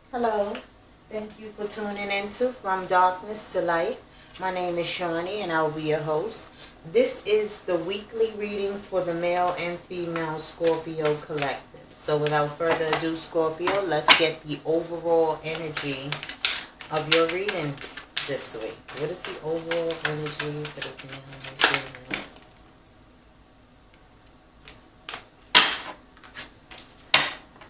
Hello, thank you for tuning into From Darkness to Light. My name is Chaunie and I'll be your host. This is the weekly reading for the male and female Scorpio collective. So without further ado, Scorpio, let's get the overall energy of your reading this week. What is the overall energy for this male and female?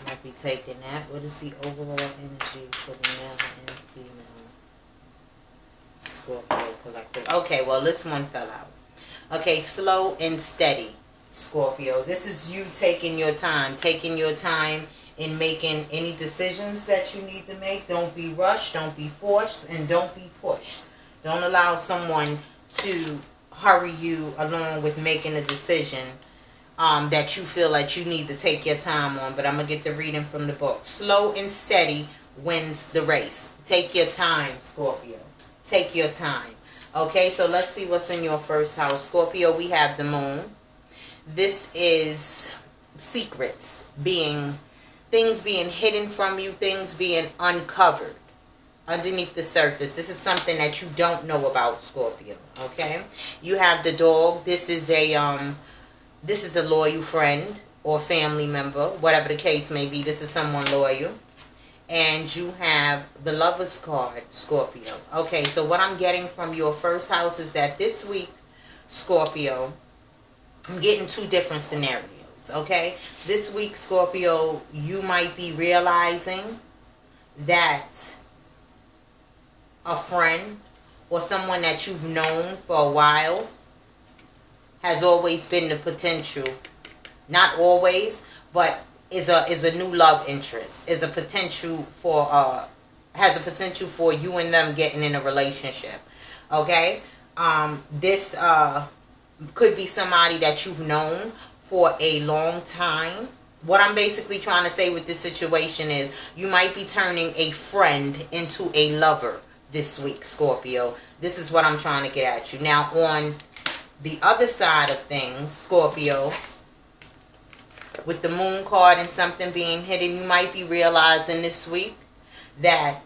Might be taking that. What is the overall energy for the male and female Scorpio collective? Okay, well, this one fell out. Okay, slow and steady, Scorpio. This is you taking your time in making any decisions that you need to make. Don't be rushed, don't be forced, and don't be pushed. Don't allow someone to hurry you along with making a decision that you feel like you need to take your time on. But I'm going to get the reading from the book. Slow and steady wins the race. Take your time, Scorpio. Take your time. Okay, so let's see what's in your first house. Scorpio, we have the moon. This is secrets things being hidden from you, things being uncovered underneath the surface. This is something that you don't know about, Scorpio. Okay, you have the dog. This is a loyal friend or family member, whatever the case may be. This is someone loyal. And you have the Lover's card, Scorpio. Okay, so what I'm getting from your first house is that this week, Scorpio, I'm getting two different scenarios, okay? This week, Scorpio, you might be realizing that a friend or someone that you've known for a while has always been the potential, not always, but is a new love interest, has a potential for you and them getting in a relationship. Okay, this could be somebody that you've known for a long time. What I'm basically trying to say with this situation is you might be turning a friend into a lover this week, Scorpio. This is what I'm trying to get at you. Now, on the other side of things, Scorpio, with the moon card and something being hidden, you might be realizing this week that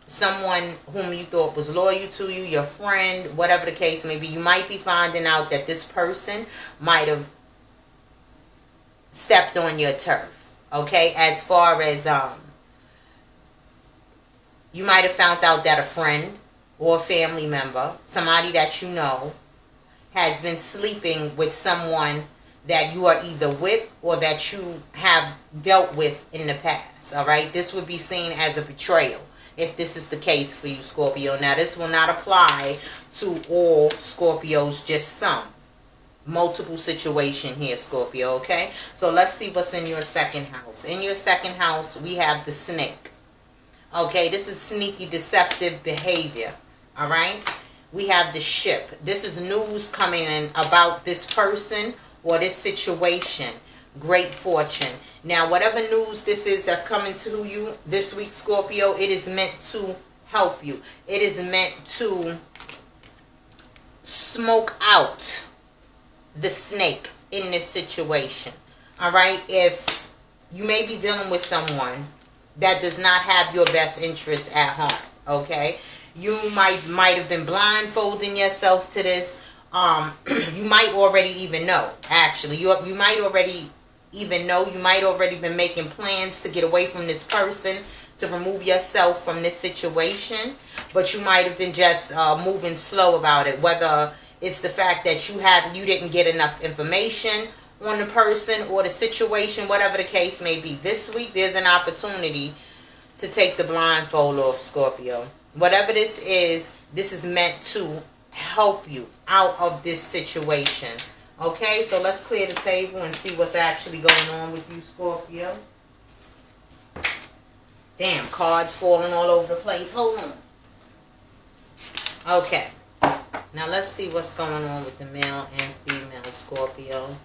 someone whom you thought was loyal to you, your friend, whatever the case may be, you might be finding out that this person might have stepped on your turf. Okay, as far as you might have found out that a friend or a family member, somebody that you know, has been sleeping with someone that you are either with or that you have dealt with in the past. All right, this would be seen as a betrayal if this is the case for you, Scorpio. Now, this will not apply to all Scorpios, just some. Multiple situation here, Scorpio. Okay, so let's see what's in your second house. In your second house, we have the snake. Okay, this is sneaky, deceptive behavior. All right, we have the ship. This is news coming in about this person or this situation. Great fortune. Now, whatever news this is that's coming to you this week, Scorpio, it is meant to help you. It is meant to smoke out the snake in this situation. All right, if you may be dealing with someone that does not have your best interest at heart, okay, you might have been blindfolding yourself to this. You might already even know, actually. You might already even know. You might already been making plans to get away from this person, to remove yourself from this situation. But you might have been just moving slow about it. Whether it's the fact that you didn't get enough information on the person or the situation, whatever the case may be. This week, there's an opportunity to take the blindfold off, Scorpio. Whatever this is meant to help you out of this situation. Okay, so let's clear the table and see what's actually going on with you, Scorpio. Damn, cards falling all over the place. Hold on. Okay, now let's see what's going on with the male and female Scorpio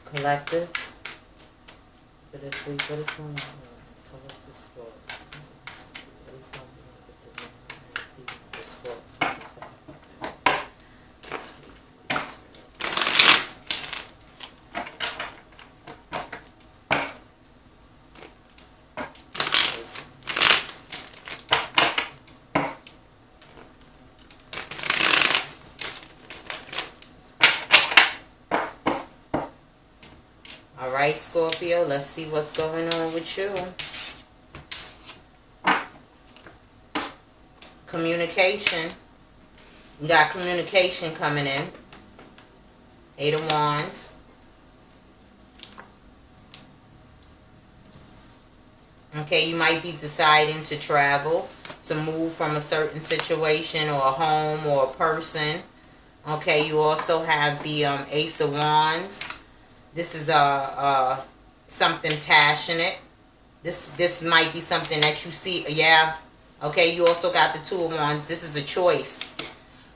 collective for this week. What is going on? Tell us the story. What is going on with the male and female Scorpio? This week. right, Scorpio, let's see what's going on with you. Communication. You got communication coming in. 8 of Wands. Okay, you might be deciding to travel, to move from a certain situation or a home or a person. Okay, you also have the Ace of Wands. This is something passionate. This might be something that you see. Yeah. Okay, you also got the 2 of Wands. This is a choice.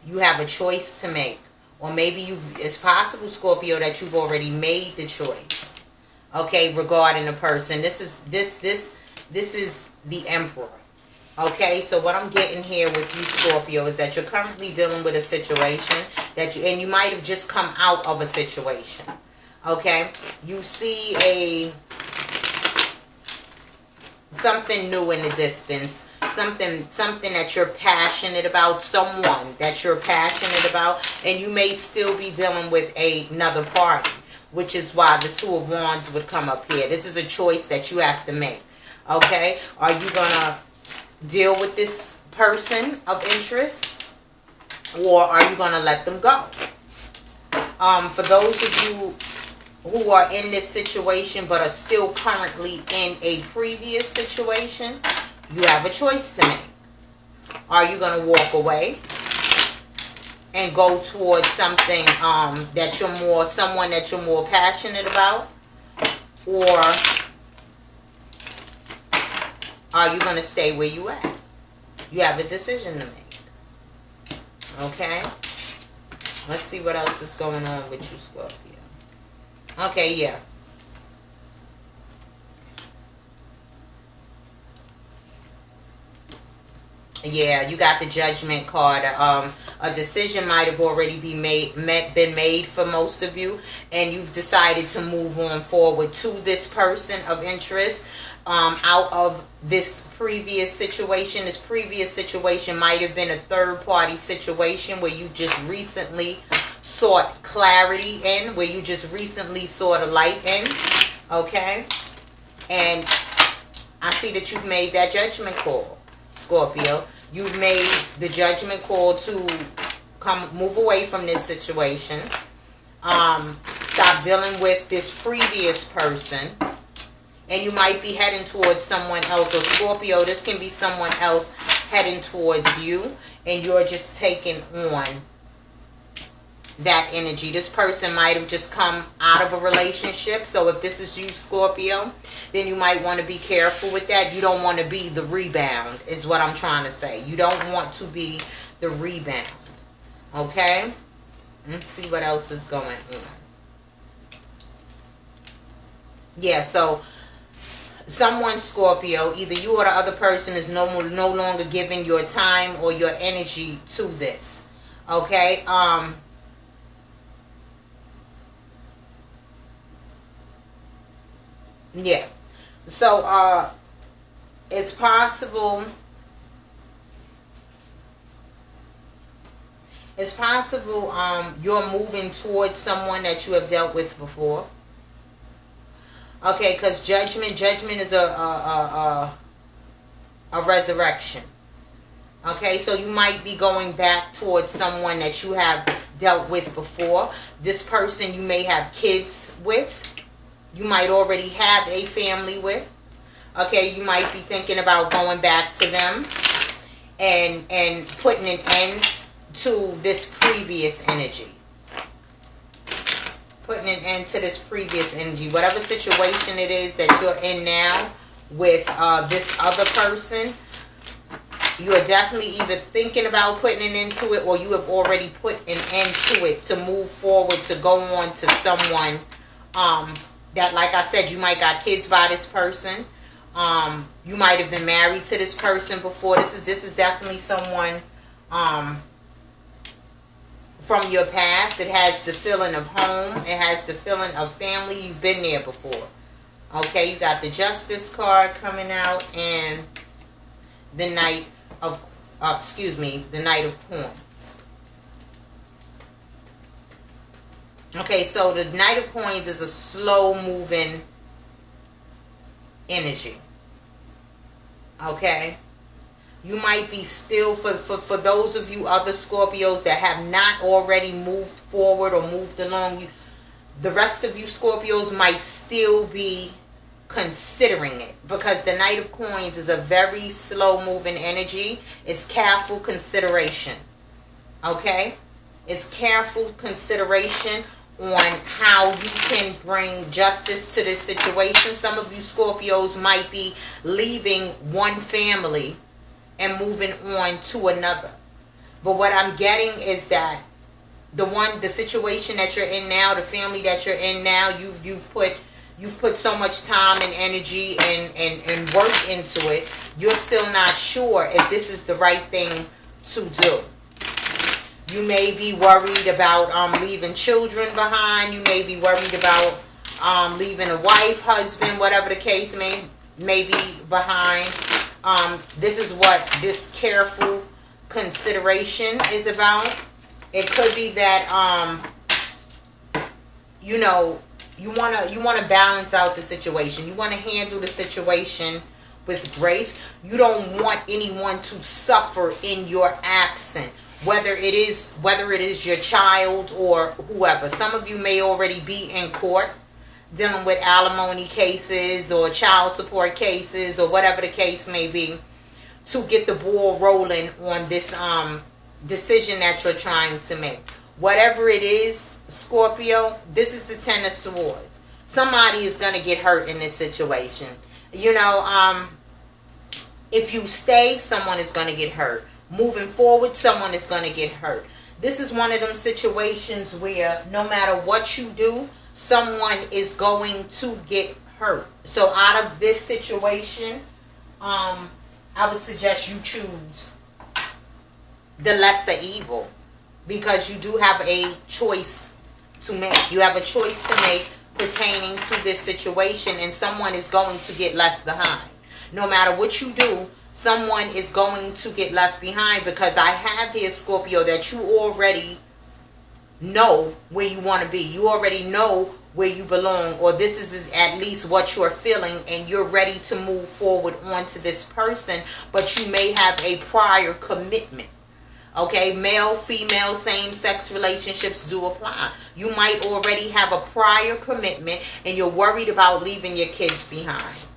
You have a choice to make. Or maybe it's possible, Scorpio, that you've already made the choice. Okay, regarding a person. This is the Emperor. Okay, so what I'm getting here with you, Scorpio, is that you're currently dealing with a situation and you might have just come out of a situation. Okay, you see something new in the distance, something that you're passionate about, someone that you're passionate about, and you may still be dealing with another party, which is why the 2 of Wands would come up here. This is a choice that you have to make. Okay, are you gonna deal with this person of interest, or are you gonna let them go? For those of you who are in this situation but are still currently in a previous situation, you have a choice to make. Are you going to walk away and go towards something someone that you're more passionate about, or are you going to stay where you at? You have a decision to make. Okay, let's see what else is going on with you, Scorpio. Okay, yeah. Yeah, you got the Judgment card. A decision might have already been made for most of you, and you've decided to move on forward to this person of interest out of this previous situation. This previous situation might have been a third-party situation where you just recently sought clarity in, where you just recently sought a light in. Okay, and I see that you've made that judgment call, Scorpio. You've made the judgment call to move away from this situation. Stop dealing with this previous person. And you might be heading towards someone else. Or Scorpio, this can be someone else heading towards you, and you're just taking on that energy. This person might have just come out of a relationship. So if this is you, Scorpio, then you might want to be careful with that. You don't want to be the rebound, is what I'm trying to say. You don't want to be the rebound. Okay? Let's see what else is going on. Yeah, so someone, Scorpio, either you or the other person is no longer giving your time or your energy to this. Okay? Yeah. So, it's possible you're moving towards someone that you have dealt with before. Okay, because judgment is a resurrection. Okay, so you might be going back towards someone that you have dealt with before. This person you may have kids with. You might already have a family with. Okay, you might be thinking about going back to them and putting an end to this previous energy. Putting an end to this previous energy. Whatever situation it is that you're in now with this other person, you are definitely either thinking about putting an end to it, or you have already put an end to it to move forward, to go on to someone that, like I said, you might got kids by this person. You might have been married to this person before. This is definitely someone from your past. It has the feeling of home. It has the feeling of family. You've been there before. Okay, you got the Justice card coming out, and the Knight of the Knight of Coins. Okay, so the Knight of Coins is a slow moving energy. Okay, you might be still, for those of you other Scorpios that have not already moved forward or moved along, the rest of you Scorpios might still be considering it, because the Knight of Coins is a very slow moving energy. It's careful consideration. Okay, it's careful consideration on how you can bring justice to this situation. Some of you Scorpios might be leaving one family and moving on to another. But what I'm getting is that the situation that you're in now, the family that you're in now, you've put so much time and energy and work into it. You're still not sure if this is the right thing to do. You may be worried about leaving children behind. You may be worried about leaving a wife, husband, whatever the case may be behind. This is what this careful consideration is about. It could be that you want to balance out the situation. You want to handle the situation with grace. You don't want anyone to suffer in your absence. Whether it is your child or whoever. Some of you may already be in court dealing with alimony cases or child support cases or whatever the case may be, to get the ball rolling on this decision that you're trying to make. Whatever it is, Scorpio, this is the Ten of Swords. Somebody is going to get hurt in this situation. If you stay, someone is going to get hurt. Moving forward, someone is going to get hurt. This is one of them situations where no matter what you do, someone is going to get hurt. So out of this situation, I would suggest you choose the lesser evil, because you do have a choice to make. You have a choice to make pertaining to this situation, and someone is going to get left behind. No matter what you do, someone is going to get left behind, because I have here, Scorpio, that you already know where you want to be. You already know where you belong, or this is at least what you're feeling, and you're ready to move forward onto this person, but you may have a prior commitment. Okay, male, female, same-sex relationships do apply. You might already have a prior commitment, and you're worried about leaving your kids behind.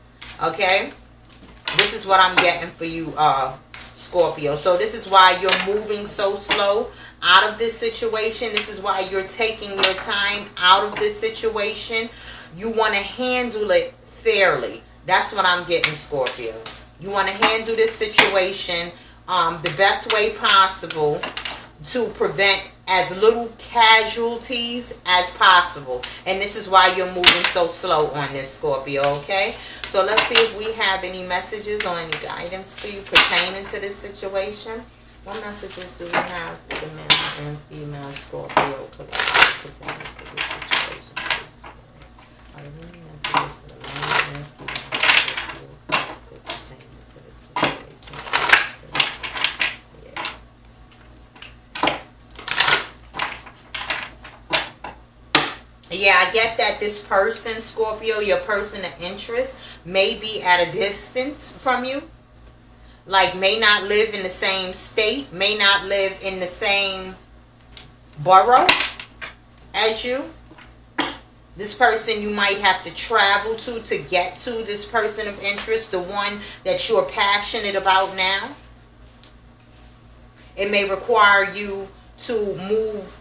Okay? This is what I'm getting for you, Scorpio. So this is why you're moving so slow out of this situation. This is why you're taking your time out of this situation. You want to handle it fairly. That's what I'm getting, Scorpio. You want to handle this situation the best way possible to prevent as little casualties as possible. And this is why you're moving so slow on this, Scorpio, okay? So let's see if we have any messages or any guidance for you pertaining to this situation. What messages do we have for the male and female Scorpio pertaining to this situation? Are there any messages for the male and female Scorpio pertaining to this situation? Yeah, I get that this person, Scorpio, your person of interest, may be at a distance from you. Like, may not live in the same state, may not live in the same borough as you. This person you might have to travel to get to this person of interest, the one that you're passionate about now. It may require you to move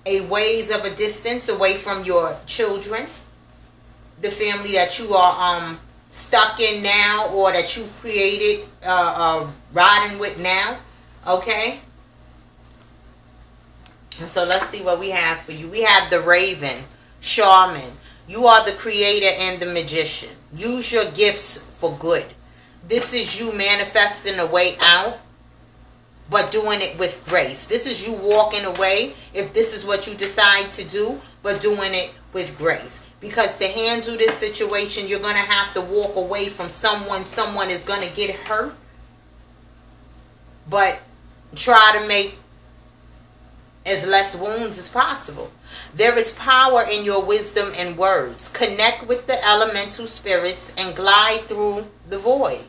a ways of a distance away from your children, the family that you are stuck in now, or that you created riding with now. Okay, and so let's see what we have for you. We have the Raven, Shaman. You are the creator and the magician. Use your gifts for good. This is you manifesting a way out, but doing it with grace. This is you walking away, if this is what you decide to do, but doing it with grace. Because to handle this situation, you're going to have to walk away from someone. Someone is going to get hurt. But try to make as less wounds as possible. There is power in your wisdom and words. Connect with the elemental spirits and glide through the void.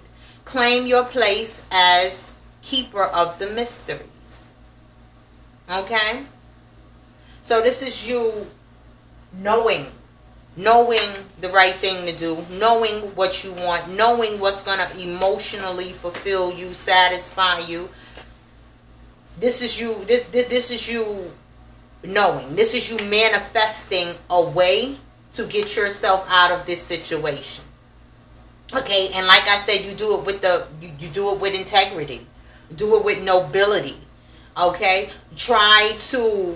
Claim your place as keeper of the mysteries. Okay? So this is you knowing the right thing to do, knowing what you want, knowing what's going to emotionally fulfill you, satisfy you. This is you, this is you knowing. This is you manifesting a way to get yourself out of this situation. Okay, and like I said, you do it with you do it with integrity. Do it with nobility. Okay? Try to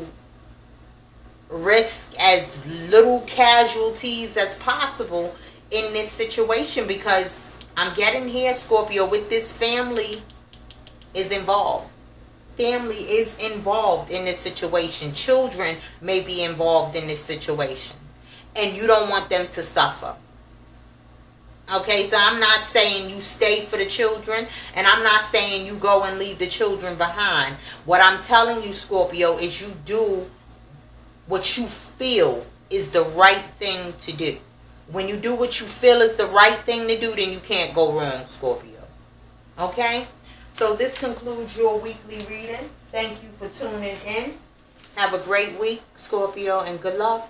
risk as little casualties as possible in this situation, because I'm getting here, Scorpio, with this family is involved. Family is involved in this situation. Children may be involved in this situation, and you don't want them to suffer. Okay, so I'm not saying you stay for the children, and I'm not saying you go and leave the children behind. What I'm telling you, Scorpio, is you do what you feel is the right thing to do. When you do what you feel is the right thing to do, then you can't go wrong, Scorpio. Okay? So this concludes your weekly reading. Thank you for tuning in. Have a great week, Scorpio, and good luck.